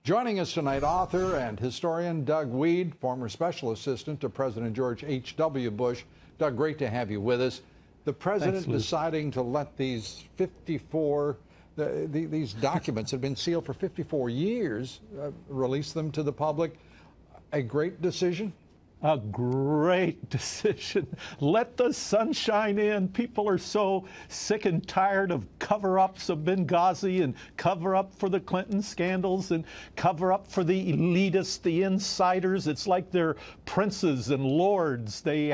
Joining us tonight, author and historian Doug Wead, former special assistant to President George H.W. Bush. Doug, great to have you with us. The president deciding to let these 54, these documents have been sealed for 54 years, release them to the public. A great decision? A great decision. Let the sunshine in. People are so sick and tired of cover-ups of Benghazi and cover-up for the Clinton scandals and cover-up for the elitists, the insiders. It's like they're princes and lords. They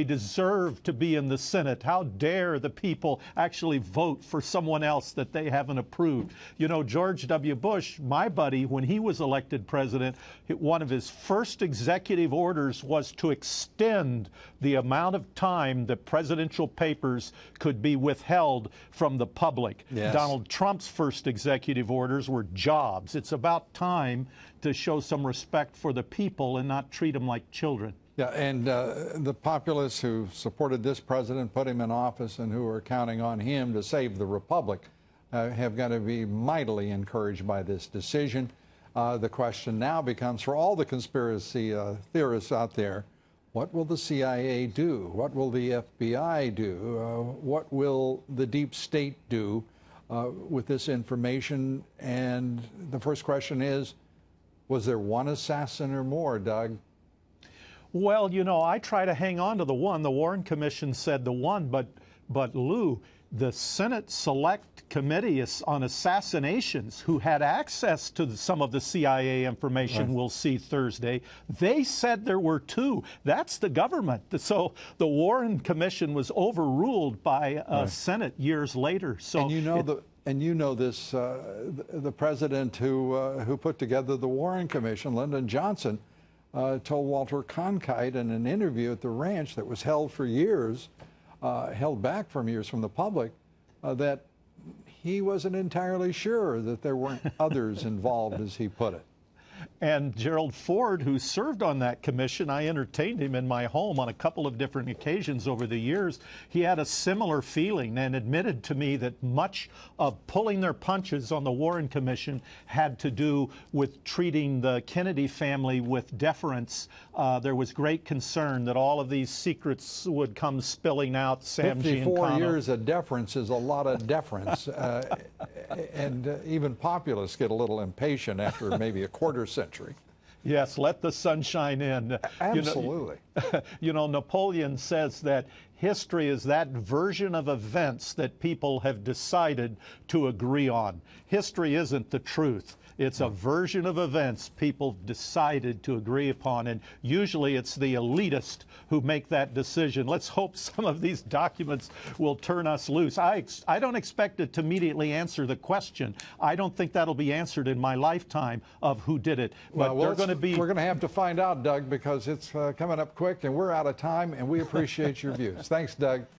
deserve to be in the Senate. How dare the people actually vote for someone else that they haven't approved? You know, George W. Bush, my buddy, when he was elected president, one of his first executive orders was to extend the amount of time that presidential papers could be withheld from the public. Yes. Donald Trump's first executive orders were jobs. It's about time to show some respect for the people and not treat them like children. Yeah, and the populists who supported this president, put him in office, and who are counting on him to save the republic have got to be mightily encouraged by this decision. The question now becomes, for all the conspiracy theorists out there, what will the CIA do? What will the FBI do? What will the deep state do with this information? And the first question is, was there one assassin or more, Doug? Well, you know, I try to hang on to the one. The Warren Commission said the one, but Lou, the Senate Select Committee on Assassinations, who had access to some of the CIA information we'll see Thursday, they said there were two. That's the government. So the Warren Commission was overruled by Senate years later. So and you know this, the president who put together the Warren Commission, Lyndon Johnson, told Walter Cronkite in an interview at the ranch that was held for years, held back from years from the public, that he wasn't entirely sure that there weren't others involved, as he put it. And Gerald Ford, who served on that commission, I entertained him in my home on a couple of different occasions over the years. He had a similar feeling and admitted to me that much of pulling their punches on the Warren Commission had to do with treating the Kennedy family with deference. There was great concern that all of these secrets would come spilling out. 54 years of deference is a lot of deference. And even populists get a little impatient after maybe a quarter century. Yes, let the sunshine in. Absolutely. You know, Napoleon says that history is that version of events that people have decided to agree on. History isn't the truth. It's a version of events people decided to agree upon, and usually it's the elitist who make that decision. Let's hope some of these documents will turn us loose. I don't expect it to immediately answer the question. I don't think that'll be answered in my lifetime of who did it. But we're going to have to find out, Doug, because it's coming up quick, and we're out of time, and we appreciate your views. Thanks, Doug.